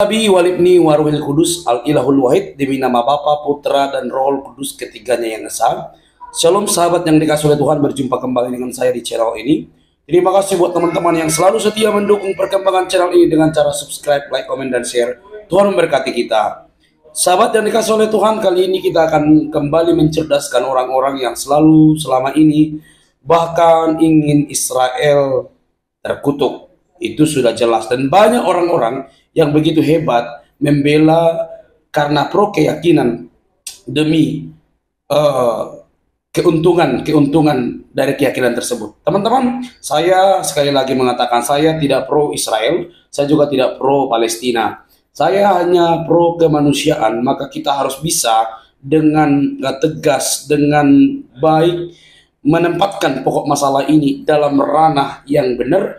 Nabi walibni waruhil kudus al ilahul wahid demi nama Bapa, Putra dan Roh Kudus ketiganya yang esa. Shalom sahabat yang dikasih oleh Tuhan, berjumpa kembali dengan saya di channel ini. Terima kasih buat teman-teman yang selalu setia mendukung perkembangan channel ini dengan cara subscribe, like, komen, dan share. Tuhan memberkati kita. Sahabat yang dikasih oleh Tuhan, kali ini kita akan kembali mencerdaskan orang-orang yang selalu selama ini bahkan ingin Israel terkutuk. Itu sudah jelas, dan banyak orang-orang yang begitu hebat membela karena pro keyakinan demi keuntungan dari keyakinan tersebut. Teman-teman, saya sekali lagi mengatakan saya tidak pro Israel, saya juga tidak pro Palestina. Saya hanya pro kemanusiaan. Maka kita harus bisa dengan tegas, dengan baik menempatkan pokok masalah ini dalam ranah yang benar.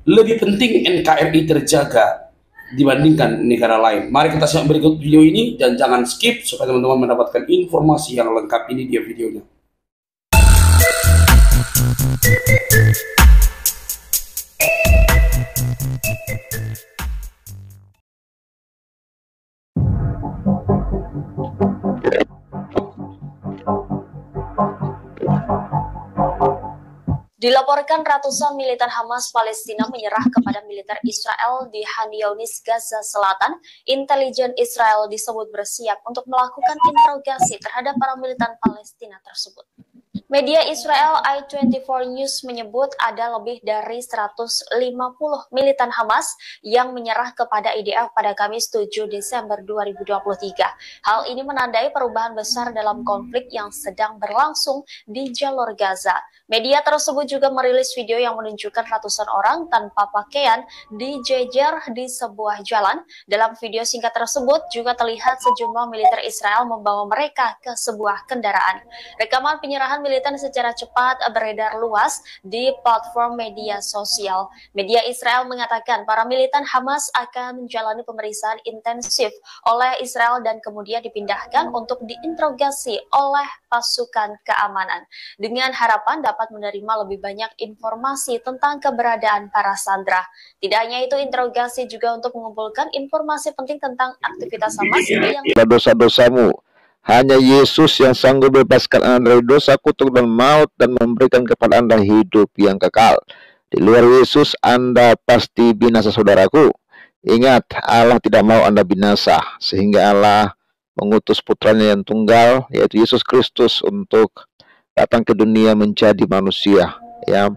Lebih penting NKRI terjaga dibandingkan negara lain. Mari kita simak berikut video ini dan jangan skip supaya teman-teman mendapatkan informasi yang lengkap. Ini dia videonya. Dilaporkan ratusan militan Hamas Palestina menyerah kepada militer Israel di Khan Younis, Gaza Selatan. Intelijen Israel disebut bersiap untuk melakukan interogasi terhadap para militan Palestina tersebut. Media Israel I24 News menyebut ada lebih dari 150 militan Hamas yang menyerah kepada IDF pada Kamis 7 Desember 2023. Hal ini menandai perubahan besar dalam konflik yang sedang berlangsung di jalur Gaza. Media tersebut juga merilis video yang menunjukkan ratusan orang tanpa pakaian dijejer di sebuah jalan. Dalam video singkat tersebut juga terlihat sejumlah militer Israel membawa mereka ke sebuah kendaraan. Rekaman penyerahan militer secara cepat beredar luas di platform media sosial. Media Israel mengatakan para militan Hamas akan menjalani pemeriksaan intensif oleh Israel dan kemudian dipindahkan untuk diinterogasi oleh pasukan keamanan dengan harapan dapat menerima lebih banyak informasi tentang keberadaan para sandera. Tidak hanya itu, interogasi juga untuk mengumpulkan informasi penting tentang aktivitas Hamas yang dosa-dosamu. Hanya Yesus yang sanggup bebaskan Anda dari dosa, kutuk, dan maut dan memberikan kepada Anda hidup yang kekal. Di luar Yesus, Anda pasti binasa, saudaraku. Ingat, Allah tidak mau Anda binasa, sehingga Allah mengutus putranya yang tunggal, yaitu Yesus Kristus, untuk datang ke dunia menjadi manusia, ya,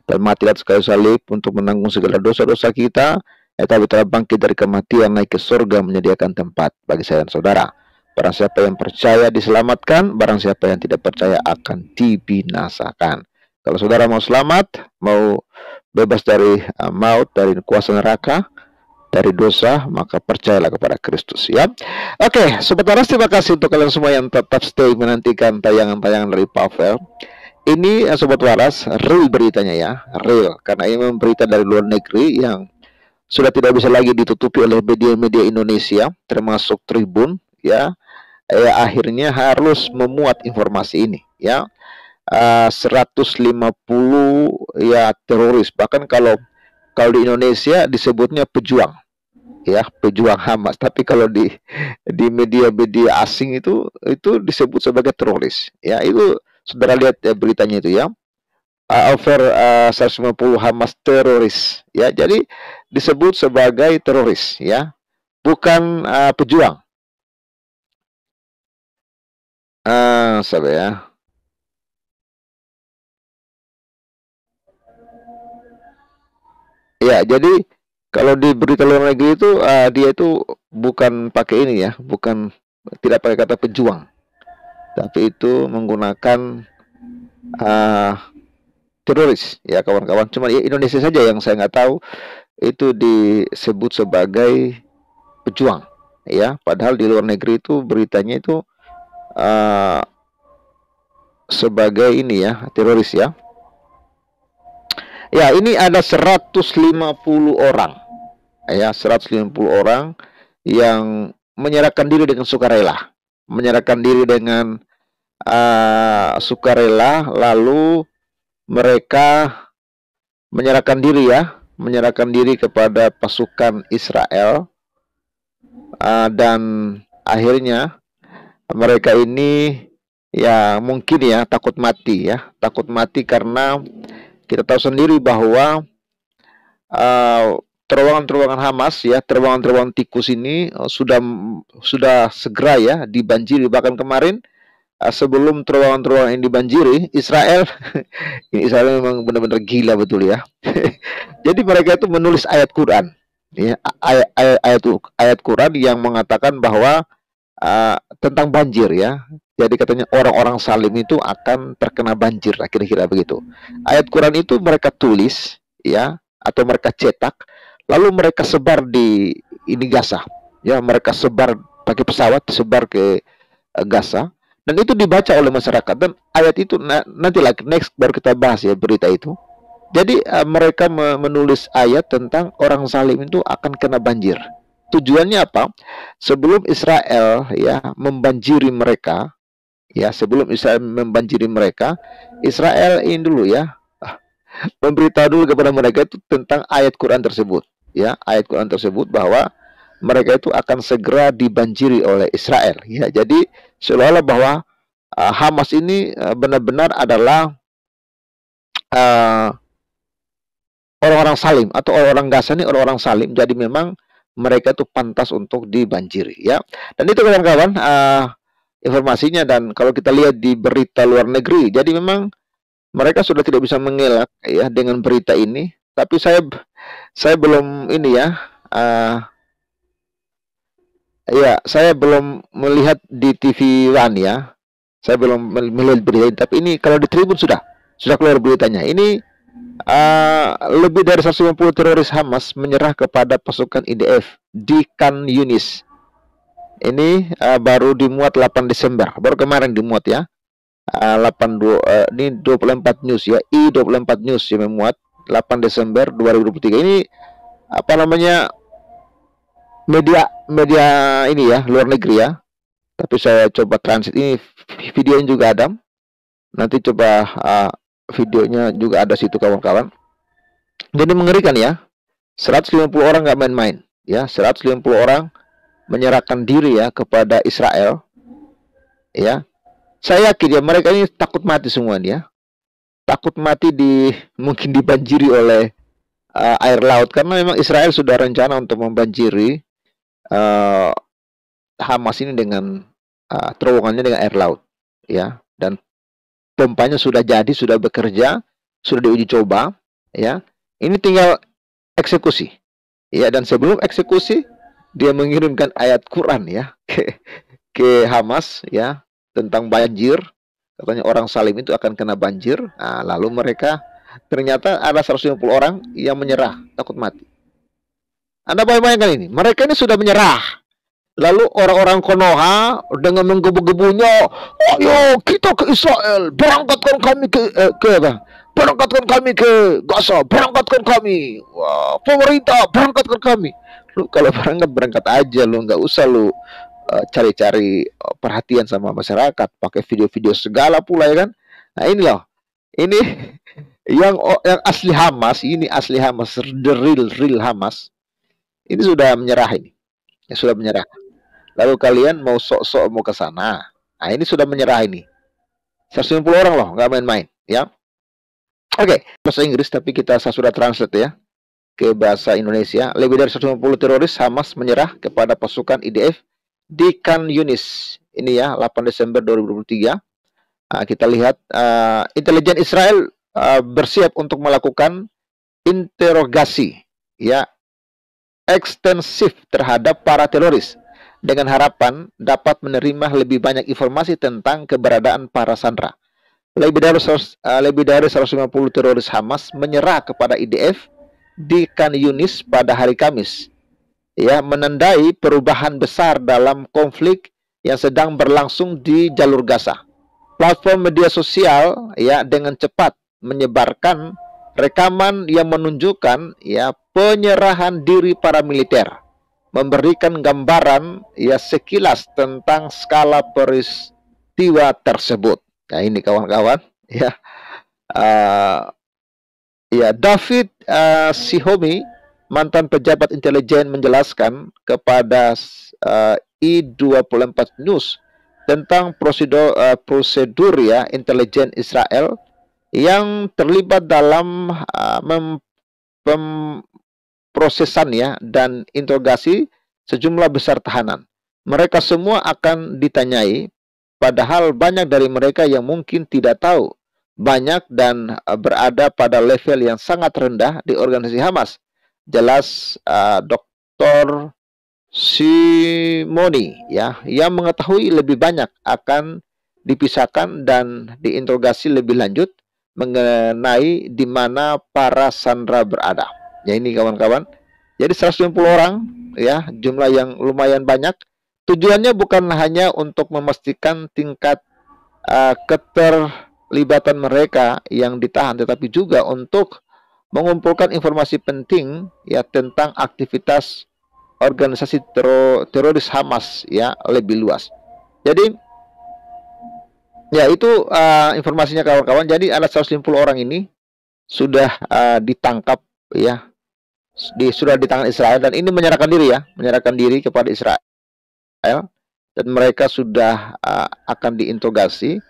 dan mati di atas kayu salib untuk menanggung segala dosa-dosa kita, tapi telah bangkit dari kematian, naik ke surga, menyediakan tempat bagi saya dan saudara. Barang siapa yang percaya diselamatkan, barang siapa yang tidak percaya akan dibinasakan. Kalau saudara mau selamat, mau bebas dari maut, dari kuasa neraka, dari dosa, maka percayalah kepada Kristus, ya. Oke, Sobat Waras, terima kasih untuk kalian semua yang tetap stay menantikan tayangan-tayangan dari Pavel. Ini Sobat Waras, real beritanya, ya, real, karena ini berita dari luar negeri yang sudah tidak bisa lagi ditutupi oleh media-media Indonesia, termasuk Tribun, ya. Akhirnya harus memuat informasi ini, ya. 150 ya teroris, bahkan kalau di Indonesia disebutnya pejuang, ya, pejuang Hamas, tapi kalau di media-media asing itu disebut sebagai teroris, ya. Itu saudara lihat ya beritanya itu, ya. Over 150 Hamas teroris, ya, jadi disebut sebagai teroris, ya, bukan pejuang. Sabar, ya. Ya, jadi kalau di berita luar negeri itu dia itu bukan pakai ini, ya, bukan, tidak pakai kata pejuang, tapi itu menggunakan teroris, ya kawan-kawan. Cuma ya, Indonesia saja yang saya nggak tahu itu disebut sebagai pejuang, ya. Padahal di luar negeri itu beritanya itu sebagai ini, ya, teroris, ya. Ya, ini ada 150 orang, ya, 150 orang yang menyerahkan diri dengan sukarela, sukarela, lalu mereka menyerahkan diri, ya, menyerahkan diri kepada pasukan Israel dan akhirnya mereka ini ya mungkin ya takut mati karena kita tahu sendiri bahwa terowongan-terowongan Hamas ya, terowongan-terowongan tikus ini sudah segera ya dibanjiri. Bahkan kemarin sebelum terowongan-terowongan ini dibanjiri, Israel ini Israel memang benar-benar gila betul ya. Jadi mereka itu menulis ayat Quran ya, ayat Quran yang mengatakan bahwa tentang banjir ya. Jadi katanya orang-orang salim itu akan terkena banjir, kira-kira begitu. Ayat Quran itu mereka tulis ya, atau mereka cetak, lalu mereka sebar di ini Gaza. Ya, mereka sebar pakai pesawat, sebar ke Gaza, dan itu dibaca oleh masyarakat. Dan ayat itu nanti lagi next baru kita bahas ya berita itu. Jadi mereka menulis ayat tentang orang zalim itu akan kena banjir. Tujuannya apa? Sebelum Israel ya membanjiri mereka, Israel ini dulu ya memberitahu dulu kepada mereka itu tentang ayat Quran tersebut, ya, ayat Quran tersebut bahwa mereka itu akan segera dibanjiri oleh Israel, ya. Jadi seolah-olah bahwa Hamas ini benar-benar adalah orang-orang salim, atau orang-orang Gaza ini orang-orang salim. Jadi memang mereka itu pantas untuk dibanjiri, ya. Dan itu kawan-kawan informasinya. Dan kalau kita lihat di berita luar negeri, jadi memang mereka sudah tidak bisa mengelak ya dengan berita ini. Tapi saya belum ini ya, saya belum melihat di TV One ya. Saya belum melihat berita ini, tapi ini kalau di Tribun sudah keluar beritanya. Ini lebih dari 150 teroris Hamas menyerah kepada pasukan IDF di Khan Yunis. Ini baru dimuat 8 Desember, baru kemarin dimuat ya. 82 ini 24 News ya, I24 News yang memuat 8 Desember 2023. Ini apa namanya, media ini ya, luar negeri ya. Tapi saya coba transit, ini videonya juga ada. Nanti coba videonya juga ada situ kawan-kawan. Jadi mengerikan ya. 150 orang nggak main-main ya. 150 orang menyerahkan diri ya kepada Israel. Ya. Saya yakin ya mereka ini takut mati semuanya. Takut mati mungkin dibanjiri oleh air laut, karena memang Israel sudah rencana untuk membanjiri Hamas ini dengan terowongannya dengan air laut ya. Dan pompanya sudah jadi, sudah bekerja, sudah diuji coba ya. Ini tinggal eksekusi ya. Dan sebelum eksekusi dia mengirimkan ayat Quran ya ke Hamas ya tentang banjir. Katanya orang salim itu akan kena banjir. Nah, lalu mereka ternyata ada 150 orang yang menyerah, takut mati. Anda bayangkan ini, mereka ini sudah menyerah. Lalu orang-orang Konoha dengan menggebu-gebunya, ayo kita ke Israel, berangkatkan kami berangkatkan kami ke Gaza, berangkatkan kami. Wah, pemerintah berangkatkan kami. Lu kalau berangkat aja, lu nggak usah lu cari-cari perhatian sama masyarakat, pakai video-video segala pula ya kan. Nah ini loh, ini yang asli Hamas, ini asli Hamas, the real Hamas, ini sudah menyerah ini, ya, sudah menyerah. Lalu kalian mau sok-sok mau ke sana, nah ini sudah menyerah ini. 150 orang loh, nggak main-main ya. Oke, bahasa Inggris tapi saya sudah translate ya ke bahasa Indonesia. Lebih dari 150 teroris Hamas menyerah kepada pasukan IDF di Khan Yunis. Ini ya 8 Desember 2023. Kita lihat intelijen Israel bersiap untuk melakukan interogasi ya ekstensif terhadap para teroris dengan harapan dapat menerima lebih banyak informasi tentang keberadaan para sandera. Lebih dari 150 teroris Hamas menyerah kepada IDF di Khan Yunis pada hari Kamis, ya, menandai perubahan besar dalam konflik yang sedang berlangsung di jalur Gaza. Platform media sosial ya dengan cepat menyebarkan rekaman yang menunjukkan ya penyerahan diri para militer, memberikan gambaran ya sekilas tentang skala peristiwa tersebut. Nah ini kawan-kawan ya, ya David Sihomi mantan pejabat intelijen menjelaskan kepada I24 News tentang prosedur ya intelijen Israel yang terlibat dalam pemprosesan ya dan interogasi sejumlah besar tahanan. Mereka semua akan ditanyai, padahal banyak dari mereka yang mungkin tidak tahu banyak dan berada pada level yang sangat rendah di organisasi Hamas. Jelas Dr. Simoni ya yang mengetahui lebih banyak akan dipisahkan dan diinterogasi lebih lanjut mengenai di mana para sandera berada. Ya ini kawan-kawan. Jadi 150 orang ya, jumlah yang lumayan banyak. Tujuannya bukan hanya untuk memastikan tingkat keterlibatan mereka yang ditahan, tetapi juga untuk mengumpulkan informasi penting ya tentang aktivitas organisasi teroris Hamas ya lebih luas. Jadi ya itu informasinya kawan-kawan. Jadi ada 150 orang ini sudah ditangkap ya, sudah di tangan Israel, dan ini menyerahkan diri ya, menyerahkan diri kepada Israel, dan mereka sudah akan diinterogasi,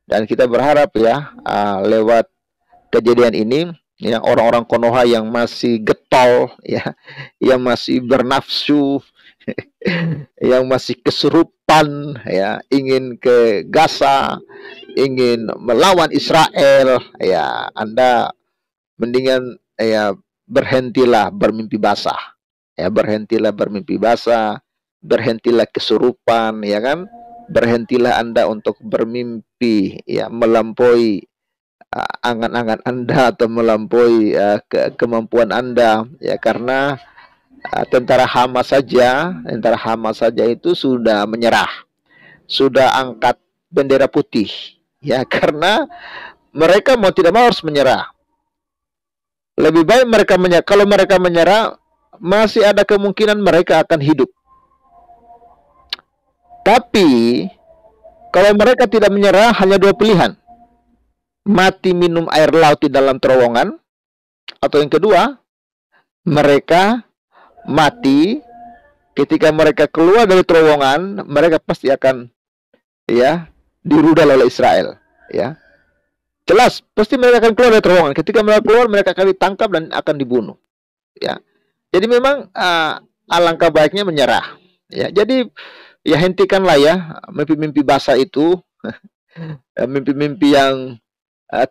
dan kita berharap ya lewat kejadian ini ya orang-orang Konoha yang masih getol ya, yang masih bernafsu yang masih kesurupan ya, ingin ke Gaza, ingin melawan Israel ya, Anda mendingan ya berhentilah bermimpi basah ya, berhentilah bermimpi basah, berhentilah kesurupan ya kan, berhentilah Anda untuk bermimpi ya melampaui angan-angan Anda atau melampaui kemampuan Anda ya, karena tentara Hamas saja itu sudah menyerah, sudah angkat bendera putih ya, karena mereka mau tidak mau harus menyerah. Lebih baik mereka menyerah. Kalau mereka menyerah, masih ada kemungkinan mereka akan hidup. Tapi kalau mereka tidak menyerah, hanya dua pilihan: mati minum air laut di dalam terowongan, atau yang kedua, mereka mati ketika mereka keluar dari terowongan. Mereka pasti akan ya dirudal oleh Israel ya. Jelas pasti mereka akan keluar dari terowongan. Ketika mereka keluar, mereka akan ditangkap dan akan dibunuh ya. Jadi memang alangkah baiknya menyerah ya. Jadi ya hentikanlah ya mimpi-mimpi basah itu mimpi-mimpi yang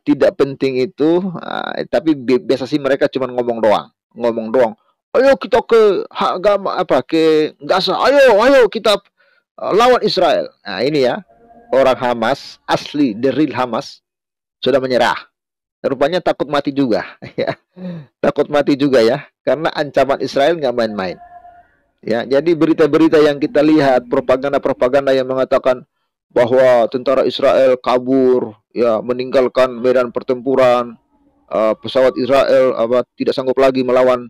tidak penting itu, tapi biasa sih mereka cuma ngomong doang. Ayo kita ke Gaza, ayo kita lawan Israel. Nah ini ya, orang Hamas asli, the real Hamas sudah menyerah. Rupanya takut mati juga ya, takut mati juga ya, karena ancaman Israel nggak main-main ya. Jadi berita-berita yang kita lihat, propaganda yang mengatakan bahwa tentara Israel kabur ya, meninggalkan medan pertempuran, pesawat Israel tidak sanggup lagi melawan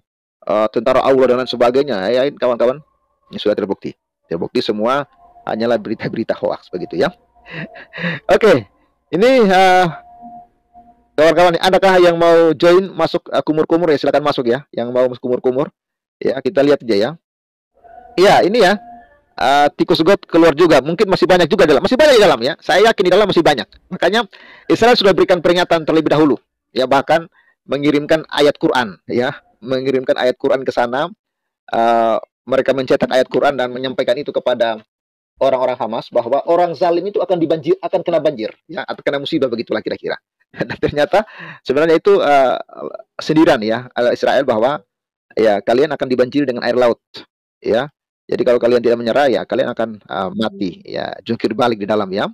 tentara Allah dan lain sebagainya ya, kawan-kawan, ini sudah terbukti semua hanyalah berita-berita hoax begitu ya. Oke, ini kawan-kawan, adakah yang mau join masuk kumur-kumur ya, silakan masuk ya, yang mau kumur-kumur ya, kita lihat aja ya. Iya ini ya, tikus God keluar juga, mungkin masih banyak juga masih banyak di dalam ya, saya yakin di dalam masih banyak. Makanya Israel sudah berikan peringatan terlebih dahulu ya, bahkan mengirimkan ayat Quran ya, mengirimkan ayat Quran ke sana. Mereka mencetak ayat Quran dan menyampaikan itu kepada orang-orang Hamas bahwa orang zalim itu akan kena banjir ya, atau kena musibah, begitulah kira-kira. Dan ternyata sebenarnya itu sindiran ya Israel, bahwa ya kalian akan dibanjiri dengan air laut ya. Jadi kalau kalian tidak menyerah ya kalian akan mati ya, jungkir balik di dalam ya.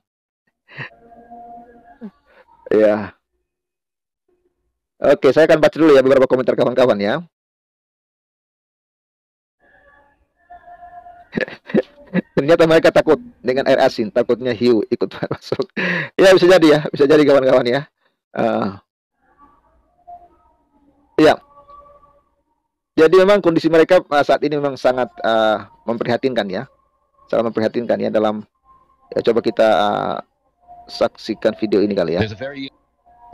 Ya. Oke, saya akan baca dulu ya beberapa komentar kawan-kawan ya. Ternyata mereka takut dengan air asin, takutnya hiu ikut masuk. Ya bisa jadi ya, bisa jadi kawan-kawan ya. Ya. Jadi memang kondisi mereka saat ini memang sangat memprihatinkan ya, sangat memprihatinkan ya. Dalam ya, coba kita saksikan video ini kali ya.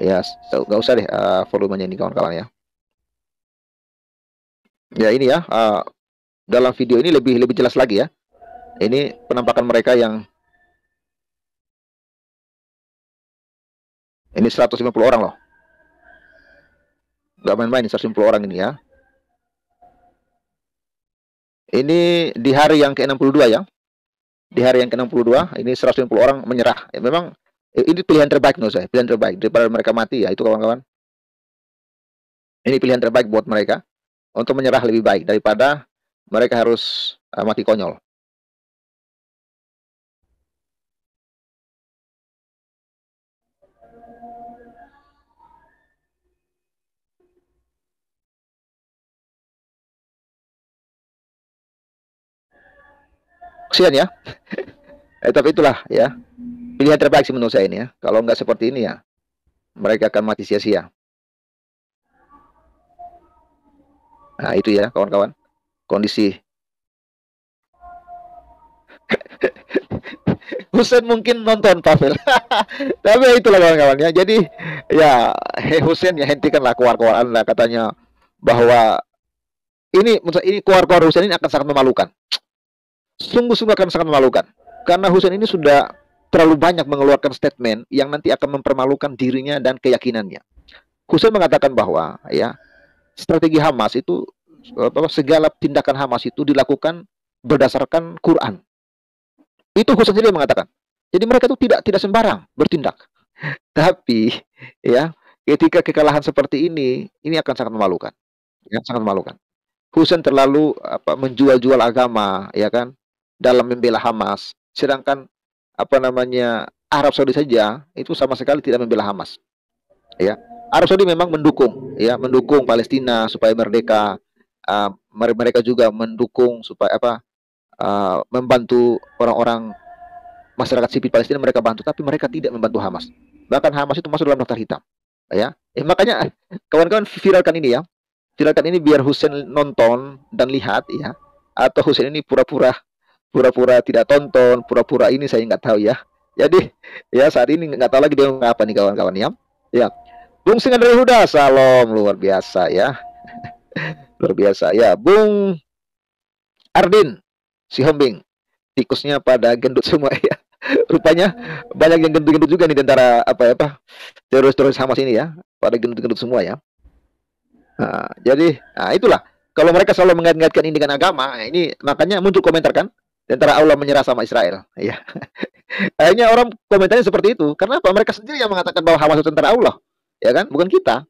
Ya, nggak usah deh volumenya ini kawan-kawan ya. Ya ini ya, dalam video ini lebih jelas lagi ya. Ini penampakan mereka yang ini 150 orang loh. Nggak main-main 150 orang ini ya. Ini di hari yang ke-62 ya. Di hari yang ke-62 ini 150 orang menyerah. Ya, memang ini pilihan terbaik menurut saya, pilihan terbaik daripada mereka mati ya itu kawan-kawan. Ini pilihan terbaik buat mereka untuk menyerah lebih baik daripada mereka harus mati konyol. Kesian ya. Tapi itulah ya. Pilihan terbaik sih menurut saya ini ya. Kalau nggak seperti ini ya, mereka akan mati sia-sia. Nah itu ya kawan-kawan. Kondisi. Husein mungkin nonton Pavel. Tapi itulah kawan-kawan ya. Jadi ya Husein ya hentikanlah keluar-keluar Anda katanya bahwa ini keluar-keluar Husein ini akan sangat memalukan. Sungguh-sungguh akan sangat memalukan. Karena Husein ini sudah terlalu banyak mengeluarkan statement yang nanti akan mempermalukan dirinya dan keyakinannya. Husein mengatakan bahwa ya strategi Hamas itu segala tindakan Hamas itu dilakukan berdasarkan Quran. Itu Husein sendiri mengatakan. Jadi mereka itu tidak sembarang bertindak. Tapi ya ketika kekalahan seperti ini akan sangat memalukan. Ya, sangat memalukan. Husein terlalu menjual-jual agama ya kan dalam membela Hamas. Sedangkan Arab Saudi saja itu sama sekali tidak membela Hamas. Ya. Arab Saudi memang mendukung Palestina supaya merdeka. Mereka juga mendukung supaya membantu orang-orang masyarakat sipil Palestina, mereka bantu, tapi mereka tidak membantu Hamas. Bahkan Hamas itu masuk dalam daftar hitam. Ya. Makanya kawan-kawan viralkan ini ya. Viralkan ini biar Husein nonton dan lihat ya. Atau Husein ini pura-pura tidak tonton, pura-pura ini saya nggak tahu ya. Jadi ya saat ini nggak tahu lagi dia ngapa nih kawan-kawan ya. Ya. Bung Singan dari Huda, salam luar biasa ya. Luar biasa ya. Bung Ardin, si Hombing, tikusnya pada gendut semua ya. Rupanya banyak yang gendut-gendut juga nih di antara teroris-teroris Hamas ini ya. Pada gendut-gendut semua ya. Nah, jadi itulah. Kalau mereka selalu mengait-ngaitkan ini dengan agama, ini makanya muncul komentar kan, di antara Allah menyerah sama Israel. Ya. Akhirnya orang komentarnya seperti itu. Karena apa? Mereka sendiri yang mengatakan bahwa Hamas itu tentara Allah, ya kan? Bukan kita.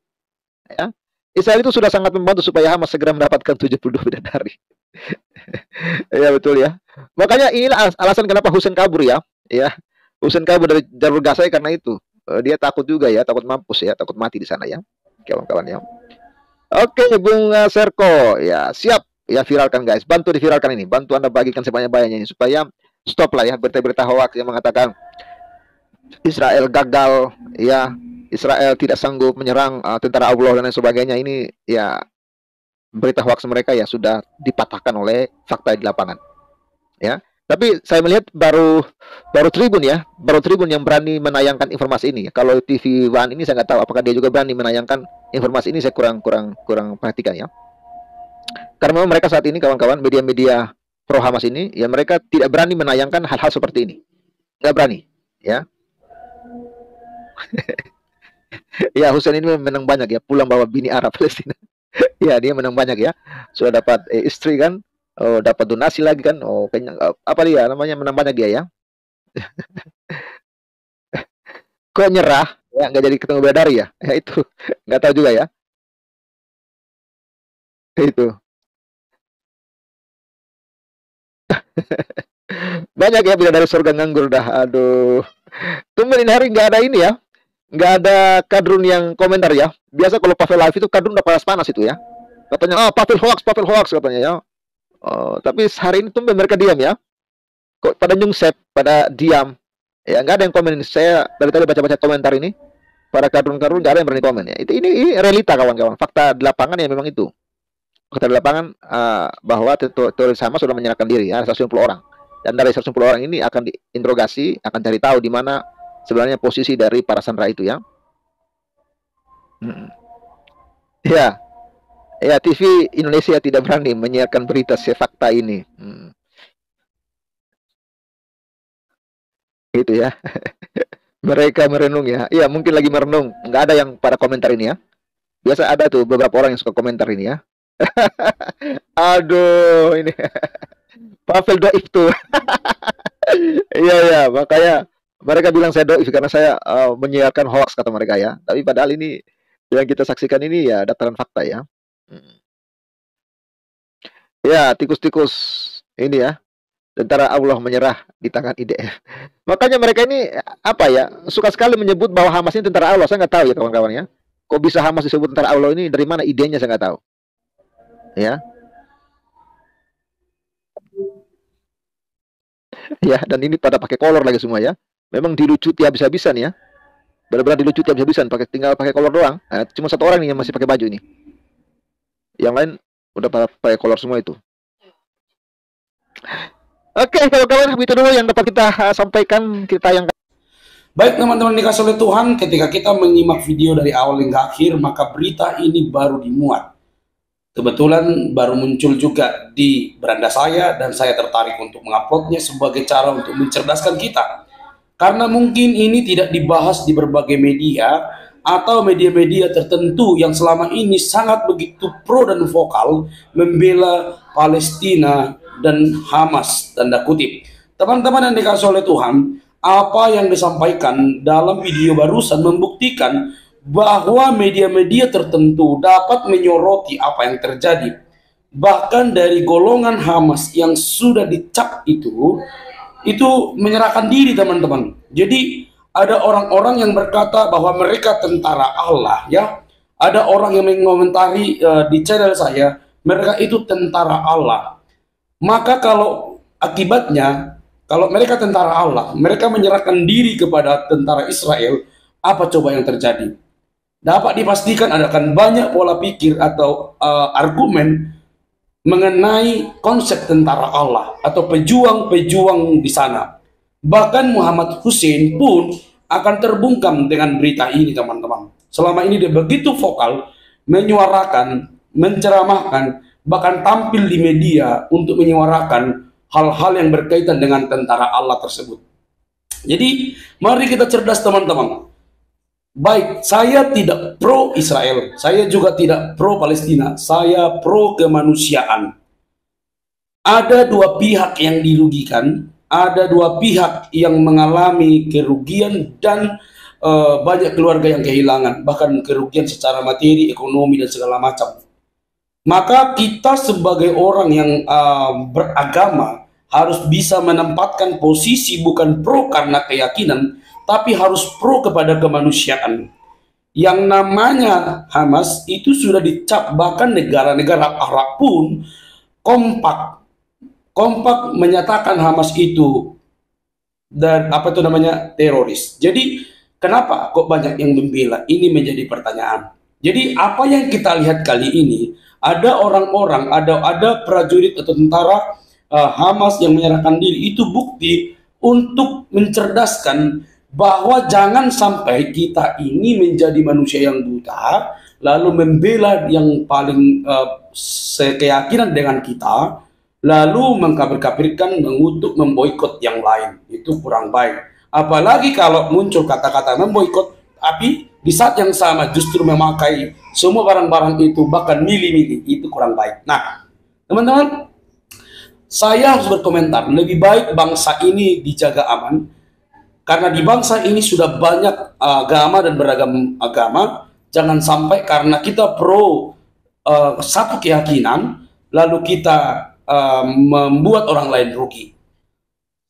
Ya. Israel itu sudah sangat membantu supaya Hamas segera mendapatkan 72 bidadari. Ya betul ya. Makanya inilah alasan kenapa Husein kabur ya. Ya. Husein kabur dari jalur Gaza karena itu. Dia takut juga ya, takut mampus ya, takut mati di sana ya. Kawan-kawan ya. Oke, Bung Serko, ya siap, ya viralkan guys, bantu diviralkan ini, bantu Anda bagikan sebanyak-banyaknya ini supaya stop lah ya berita-berita hoax yang mengatakan Israel gagal, ya Israel tidak sanggup menyerang tentara Allah dan lain sebagainya. Ini ya berita hoax mereka ya sudah dipatahkan oleh fakta di lapangan, ya. Tapi saya melihat baru Tribun ya, baru Tribun yang berani menayangkan informasi ini. Kalau TV One ini saya nggak tahu apakah dia juga berani menayangkan informasi ini, saya kurang perhatikan ya. Karena memang mereka saat ini kawan-kawan media-media pro Hamas ini ya mereka tidak berani menayangkan hal-hal seperti ini, nggak berani ya. Ya Husein ini menang banyak ya, pulang bawa bini Arab Palestina. Ya dia menang banyak ya, sudah dapat istri kan. Oh, dapat donasi lagi kan? Oh, kayaknya apa dia namanya menang banyak dia ya? Kok nyerah? Ya nggak jadi ketemu bidadari ya? Ya itu nggak tahu juga ya. Itu banyak ya bidadari surga nganggur dah. Aduh, tumben ini hari nggak ada ini ya, nggak ada kadrun yang komentar ya. Biasa kalau Pavel live itu kadrun udah panas itu ya. Katanya Pavel hoax katanya ya. Oh, tapi hari ini tuh mereka diam ya. Kok pada nyungsep, pada diam. Ya, nggak ada yang komen. Saya dari tadi baca-baca komentar ini. Para kadrun-kadrun nggak ada yang berani komen ya. Ini realita kawan-kawan. Fakta di lapangan ya memang itu. Fakta di lapangan bahwa teroris Hamas sudah menyerahkan diri ya, 150 orang. Dan dari 150 orang ini akan diinterogasi, akan cari tahu di mana sebenarnya posisi dari para sandera itu ya. Ya. Ya, TV Indonesia tidak berani menyiarkan berita fakta ini. Gitu ya. Mereka merenung ya. Iya, mungkin lagi merenung. Nggak ada yang pada komentar ini ya. Biasa ada tuh beberapa orang yang suka komentar ini ya. Aduh, ini Pavel doif tuh. Iya ya, makanya mereka bilang saya doif karena saya menyiarkan hoax kata mereka ya. Tapi padahal ini yang kita saksikan ini ya dataran fakta ya. Ya, tikus-tikus ini ya. Tentara Allah menyerah di tangan IDF. Makanya mereka ini apa ya? Suka sekali menyebut bahwa Hamas ini tentara Allah. Saya nggak tahu ya kawan-kawan ya. Kok bisa Hamas disebut tentara Allah ini? Dari mana idenya saya nggak tahu. Ya. Ya, dan ini pada pakai kolor lagi semua ya. Memang dilucuti habis-habisan ya. Benar-benar dilucuti habis-habisan, tinggal pakai kolor doang. Nah, cuma satu orang nih yang masih pakai baju ini. Yang lain udah pada pakai kolor semua itu. Oke, kawan-kawan, itu dulu yang dapat kita sampaikan, kita yang Baik teman-teman dikasih oleh Tuhan, ketika kita menyimak video dari awal hingga akhir, maka berita ini baru dimuat. Kebetulan baru muncul juga di beranda saya dan saya tertarik untuk menguploadnya sebagai cara untuk mencerdaskan kita. Karena mungkin ini tidak dibahas di berbagai media atau media-media tertentu yang selama ini sangat begitu pro dan vokal membela Palestina dan Hamas, tanda kutip. Teman-teman yang dikasih oleh Tuhan, apa yang disampaikan dalam video barusan membuktikan bahwa media-media tertentu dapat menyoroti apa yang terjadi. Bahkan dari golongan Hamas yang sudah dicap itu menyerahkan diri teman-teman. Jadi ada orang-orang yang berkata bahwa mereka tentara Allah ya. Ada orang yang mengomentari di channel saya, mereka itu tentara Allah. Maka kalau akibatnya, kalau mereka tentara Allah, mereka menyerahkan diri kepada tentara Israel, apa coba yang terjadi? Dapat dipastikan akan banyak pola pikir atau argumen mengenai konsep tentara Allah atau pejuang-pejuang di sana. Bahkan Muhammad Hussein pun akan terbungkam dengan berita ini teman-teman. Selama ini dia begitu vokal, menyuarakan, menceramahkan, bahkan tampil di media untuk menyuarakan hal-hal yang berkaitan dengan tentara Allah tersebut. Jadi mari kita cerdas teman-teman. Baik, saya tidak pro Israel, saya juga tidak pro Palestina, saya pro kemanusiaan. Ada dua pihak yang dirugikan, ada dua pihak yang mengalami kerugian dan banyak keluarga yang kehilangan, bahkan kerugian secara materi, ekonomi dan segala macam. Maka kita sebagai orang yang beragama harus bisa menempatkan posisi bukan pro karena keyakinan, tapi harus pro kepada kemanusiaan. Yang namanya Hamas itu sudah dicap, bahkan negara-negara Arab pun kompak menyatakan Hamas itu dan apa itu namanya teroris. Jadi kenapa kok banyak yang membela? Ini menjadi pertanyaan. Jadi apa yang kita lihat kali ini, ada orang-orang, ada prajurit atau tentara Hamas yang menyerahkan diri, itu bukti untuk mencerdaskan bahwa jangan sampai kita ini menjadi manusia yang buta, lalu membela yang paling sekeyakinan dengan kita, lalu mengkafir-kafirkan, mengutuk, memboikot yang lain. Itu kurang baik. Apalagi kalau muncul kata-kata memboikot, tapi di saat yang sama justru memakai semua barang-barang itu, bahkan milih-milih, itu kurang baik. Nah, teman-teman, saya harus berkomentar, lebih baik bangsa ini dijaga aman. Karena di bangsa ini sudah banyak agama dan beragam agama, jangan sampai karena kita pro satu keyakinan, lalu kita membuat orang lain rugi.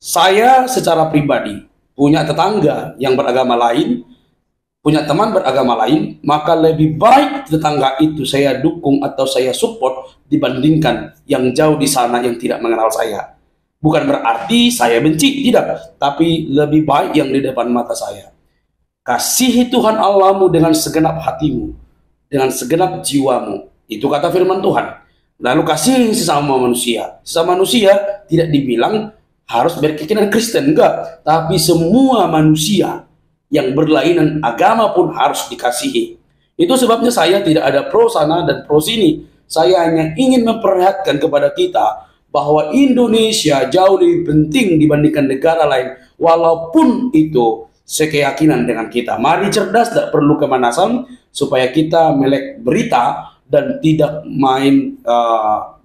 Saya secara pribadi punya tetangga yang beragama lain, punya teman beragama lain, maka lebih baik tetangga itu saya dukung atau saya support dibandingkan yang jauh di sana yang tidak mengenal saya. Bukan berarti saya benci, tidak. Tapi lebih baik yang di depan mata saya. Kasihi Tuhan Allahmu dengan segenap hatimu, dengan segenap jiwamu. Itu kata firman Tuhan. Lalu kasihi sesama manusia. Sesama manusia tidak dibilang harus berkeyakinan Kristen, enggak. Tapi semua manusia yang berlainan agama pun harus dikasihi. Itu sebabnya saya tidak ada pro sana dan pro sini. Saya hanya ingin memperlihatkan kepada kita bahwa Indonesia jauh lebih penting dibandingkan negara lain, walaupun itu sekeyakinan dengan kita. Mari cerdas, tidak perlu kemanasan, supaya kita melek berita dan tidak main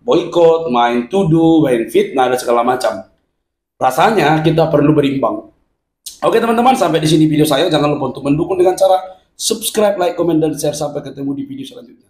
boykot, main tuduh, main fitnah, dan segala macam. Rasanya kita perlu berimbang. Oke teman-teman, sampai di sini video saya. Jangan lupa untuk mendukung dengan cara subscribe, like, komen, dan share. Sampai ketemu di video selanjutnya.